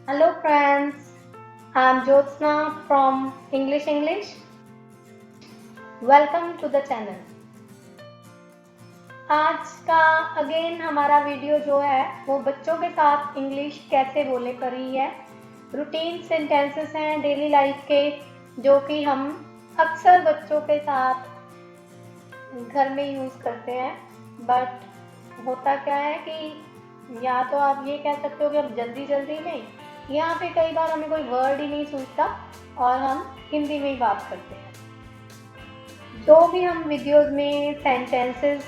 Hello friends, I'm Jyotsna from English. Welcome to the channel. आज का again हमारा video जो है वो बच्चों के साथ इंग्लिश कैसे बोले पर ही है। रूटीन सेंटेंसेस हैं डेली लाइफ के जो कि हम अक्सर बच्चों के साथ घर में यूज़ करते हैं। बट होता क्या है कि या तो आप ये कह सकते हो कि अब जल्दी जल्दी नहीं, यहाँ पे कई बार हमें कोई वर्ड ही नहीं सूझता और हम हिंदी में ही बात करते हैं। जो भी हम वीडियोस में सेंटेंसेस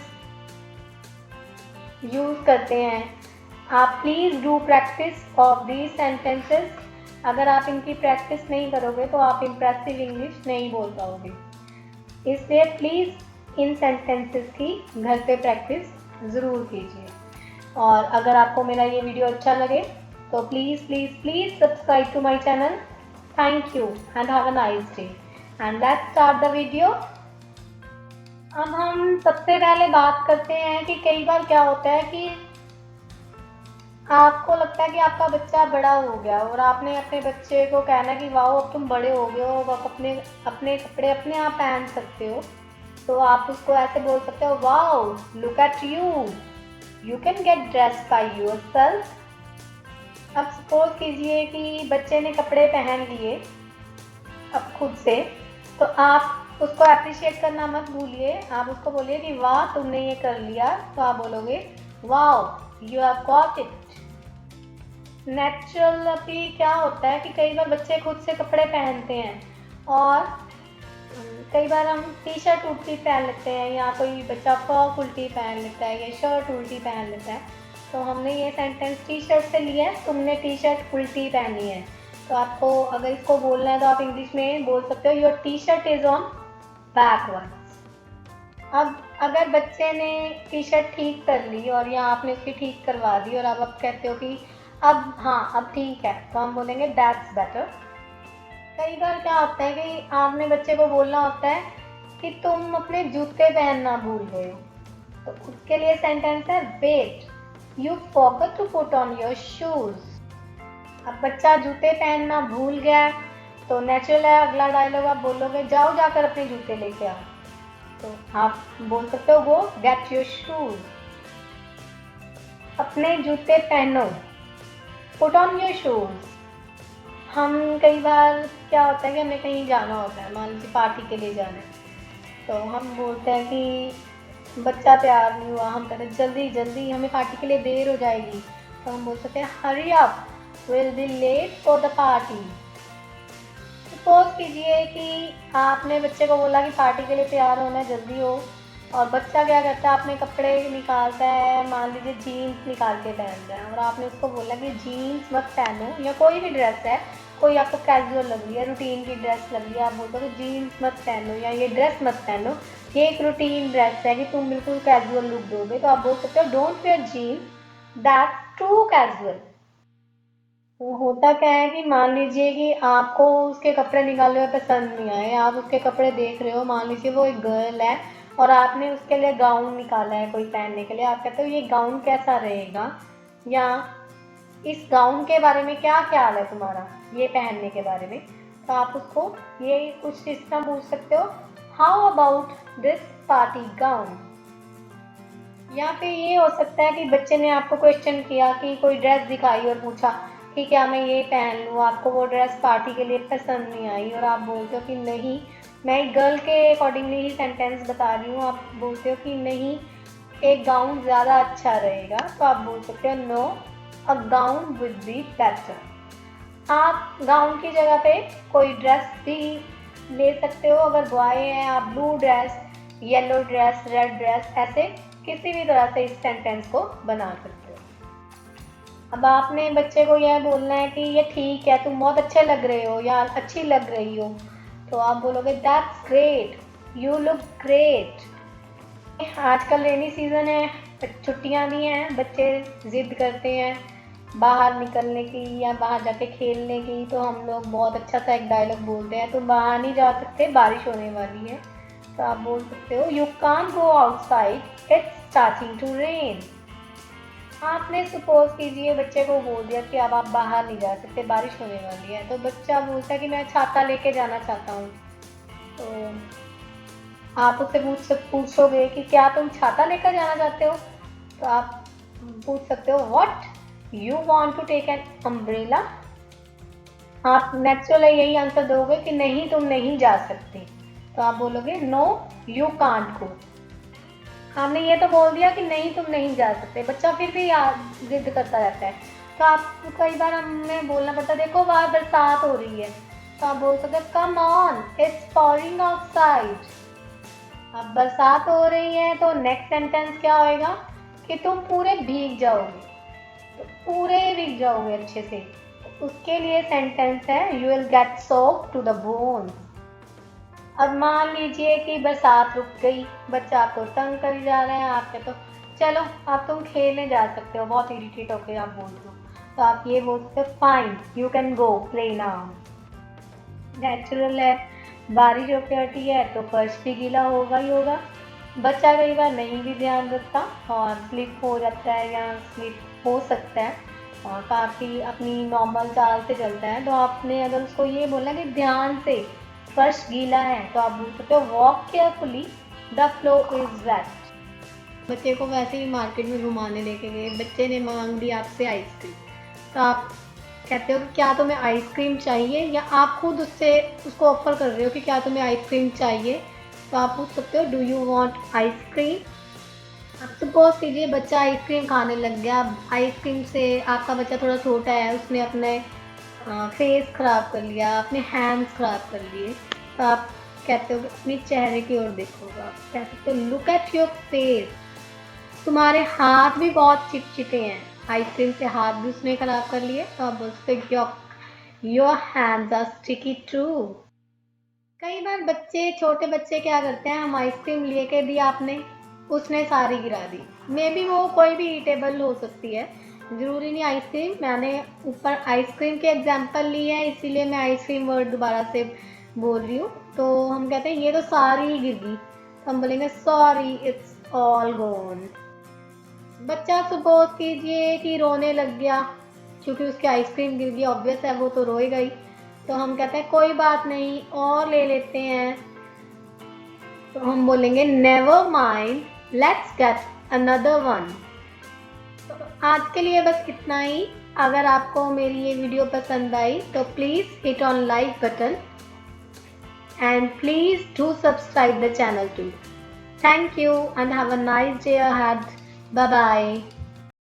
यूज़ करते हैं, आप please do practice of these sentences. अगर आप इनकी प्रैक्टिस नहीं करोगे तो आप इम्प्रेसिव इंग्लिश नहीं बोल पाओगे। इसलिए प्लीज़ इन सेंटेंसेस की घर पे प्रैक्टिस ज़रूर कीजिए। और अगर आपको मेरा ये वीडियो अच्छा लगे तो please subscribe to my channel. Thank you and have a nice day and let's start the video. अब हम सबसे पहले बात करते हैं कि कई बार क्या होता है कि आपको लगता है कि आपका बच्चा बड़ा हो गया और आपने अपने बच्चे को कहना कि वाओ अब तुम बड़े हो गए हो, अब अपने अपने कपड़े अपने आप पहन सकते हो। तो आप उसको ऐसे बोल सकते हो, wow look at you can get dress by yourself. अब सपोज कीजिए कि बच्चे ने कपड़े पहन लिए अब खुद से, तो आप उसको अप्रिशिएट करना मत भूलिए। आप उसको बोलिए कि वाह तुमने ये कर लिया, तो आप बोलोगे wow you have got it. Natural अभी क्या होता है कि कई बार बच्चे खुद से कपड़े पहनते हैं और कई बार हम टी शर्ट उल्टी पहन लेते हैं या कोई बच्चा फ्रॉक उल्टी पहन लेता है या शर्ट उल्टी पहन लेता है। तो हमने ये सेंटेंस टी शर्ट से लिया है, तुमने टी शर्ट उल्टी पहनी है। तो आपको अगर इसको बोलना है तो आप इंग्लिश में बोल सकते हो your T shirt is on backwards. अब अगर बच्चे ने टी शर्ट ठीक कर ली और या आपने उसकी ठीक करवा दी और अब आप कहते हो कि अब हाँ अब ठीक है, तो हम बोलेंगे दैट्स बेटर। कई बार क्या होता है कि आपने बच्चे को बोलना होता है कि तुम अपने जूते पहनना भूल गए हो, तो उसके लिए सेंटेंस है wait you forgot to put on your shoes. अब बच्चा जूते पहनना भूल गया तो नेचुरल है अगला डायलॉग आप बोलोगे जाओ जाकर अपने जूते लेके आओ। तो आप बोल सकते हो गो गेट योर शूज। अपने जूते पहनो, पुट ऑन योर शूज। हम कई बार क्या होता है कि हमें कहीं जाना होता है, मान लीजिए पार्टी के लिए जाना है, तो हम बोलते हैं कि बच्चा तैयार नहीं हुआ, हम कहते हैं जल्दी जल्दी हमें पार्टी के लिए देर हो जाएगी, तो हम बोल सकते हैं hurry up will be late for the party. Suppose कीजिए कि आपने बच्चे को बोला कि पार्टी के लिए तैयार होना है जल्दी हो, और बच्चा क्या करता है अपने कपड़े निकालता है, मान लीजिए जीन्स निकाल के पहनता है और आपने उसको बोला कि जीन्स मत पहनो या कोई भी ड्रेस है, कोई आपको कैजुअल लग रही है, रूटीन की ड्रेस लग रही है, आप बोलते हो कि जीन्स मत पहनो या ये ड्रेस मत पहनो, ये एक रूटीन ड्रेस है कि तुम बिल्कुल कैजुअल लुक दोगे। तो आप बोल सकते हो don't wear jeans that's too casual. तो होता क्या है कि मान लीजिए कि आपको उसके कपड़े निकाले हुए पसंद नहीं आए, आप उसके कपड़े देख रहे हो, मान लीजिए वो एक गर्ल है और आपने उसके लिए गाउन निकाला है कोई पहनने के लिए, आप कहते हो ये गाउन कैसा रहेगा या इस गाउन के बारे में क्या ख्याल है तुम्हारा ये पहनने के बारे में। तो आप उसको ये कुछ इस तरह पूछ सकते हो, how about this party gown. या फिर ये हो सकता है कि बच्चे ने आपको क्वेश्चन किया कि कोई ड्रेस दिखाई और पूछा कि क्या मैं ये पहन लूँ, आपको वो ड्रेस पार्टी के लिए पसंद नहीं आई और आप बोलते हो कि नहीं, मैं एक गर्ल के अकॉर्डिंगली ही सेंटेंस बता रही हूँ, आप बोलते हो कि नहीं एक गाउन ज़्यादा अच्छा रहेगा, तो आप बोल सकते हो no a gown would be better. आप गाउन की जगह पे कोई ड्रेस भी ले सकते हो, अगर बॉय हैं आप blue dress, yellow dress, red dress, ऐसे किसी भी तरह से इस सेंटेंस को बना सकते हो। अब आपने बच्चे को यह बोलना है कि ये ठीक है तुम बहुत अच्छे लग रहे हो या अच्छी लग रही हो, तो आप बोलोगे that's great you look great. आजकल रेनी सीजन है, छुट्टियां भी हैं, बच्चे जिद करते हैं बाहर निकलने की या बाहर जाके खेलने की, तो हम लोग बहुत अच्छा सा एक डायलॉग बोलते हैं, तुम बाहर नहीं जा सकते बारिश होने वाली है। तो आप बोल सकते हो you can't go outside it's starting to rain. आपने सपोज कीजिए बच्चे को बोल दिया कि अब आप बाहर नहीं जा सकते, बारिश होने वाली है, तो बच्चा बोलता है कि मैं छाता लेके जाना चाहता हूँ। तो आप उससे पूछोगे कि क्या तुम छाता लेकर जाना चाहते हो? तो आप पूछ सकते हो what you want to take an umbrella. आप नेचुरली यही आंसर दोगे कि नहीं तुम नहीं जा सकते। तो आप बोलोगे नो यू कांट गो। आपने ये तो बोल दिया कि नहीं तुम नहीं जा सकते, बच्चा फिर भी जिद करता रहता है। तो आप कई बार हमें बोलना पड़ता है देखो बाहर बरसात हो रही है, तो आप बोल सकते come on it's pouring outside. अब बरसात हो रही है तो नेक्स्ट सेंटेंस क्या होएगा कि तुम पूरे भीग जाओगे, तो पूरे भीग जाओगे अच्छे से। तो उसके लिए सेंटेंस है you will get soaked to the bone. अब मान लीजिए कि बरसात रुक गई, बच्चा आपको तंग कर जा रहा है, आपके तो चलो अब तुम खेलने जा सकते हो, बहुत इरिटेट होकर आप बोल दो, तो आप ये बोल सकते हो fine you can go play now. Natural है, बारिश होकर हटी है तो फर्श भी गीला होगा ही होगा। बच्चा कई बार नहीं भी ध्यान रखता और स्लिप हो जाता है या स्लिप हो सकता है और काफ़ी अपनी नॉर्मल चाल से चलता है, तो आपने अगर उसको ये बोला कि ध्यान से फर्श गीला है, तो आप बोल सकते हो walk carefully the floor is wet. बच्चे को वैसे ही मार्केट में घुमाने लेके गए, बच्चे ने मांग दी आपसे आइसक्रीम, तो आप कहते हो कि क्या तुम्हें आइसक्रीम चाहिए, या आप खुद उसको ऑफर कर रहे हो कि क्या तुम्हें आइसक्रीम चाहिए। तो आप पूछ सकते हो डू यू वांट आइसक्रीम। अब सपोज कीजिए बच्चा आइसक्रीम खाने लग गया। आइसक्रीम से आपका बच्चा थोड़ा छोटा है, उसने अपने फेस ख़राब कर लिया, अपने हैंड्स ख़राब कर लिए, तो आप कहते हो कि अपने चेहरे की ओर देखोगे, आप कह सकते हो लुक एट योर फेस। तुम्हारे हाथ भी बहुत चिपचिपे हैं, आइसक्रीम से हाथ भी उसने ख़राब कर लिए, तो आप बोल सकते हो your hands are sticky too. कई बार छोटे बच्चे क्या करते हैं, हम आइसक्रीम लेके दी आपने, उसने सारी गिरा दी। मे बी वो कोई भी ईटेबल हो सकती है, ज़रूरी नहीं आइसक्रीम। मैंने ऊपर आइसक्रीम के एग्जांपल ली है, इसीलिए मैं आइसक्रीम वर्ड दोबारा से बोल रही हूँ। तो हम कहते हैं ये तो सारी ही गिर गई, तो हम बोलेंगे सॉरी इट्स ऑल गॉन। बच्चा सपोज कीजिए कि रोने लग गया क्योंकि उसकी आइसक्रीम गिर गई, ऑब्वियस है वो तो रोएगा ही। तो हम कहते हैं कोई बात नहीं और ले लेते हैं, तो हम बोलेंगे never mind let's get another one. तो आज के लिए बस इतना ही। अगर आपको मेरी ये वीडियो पसंद आई तो please hit on like button and please do subscribe the channel too. Thank you and have a nice day ahead. Bye bye.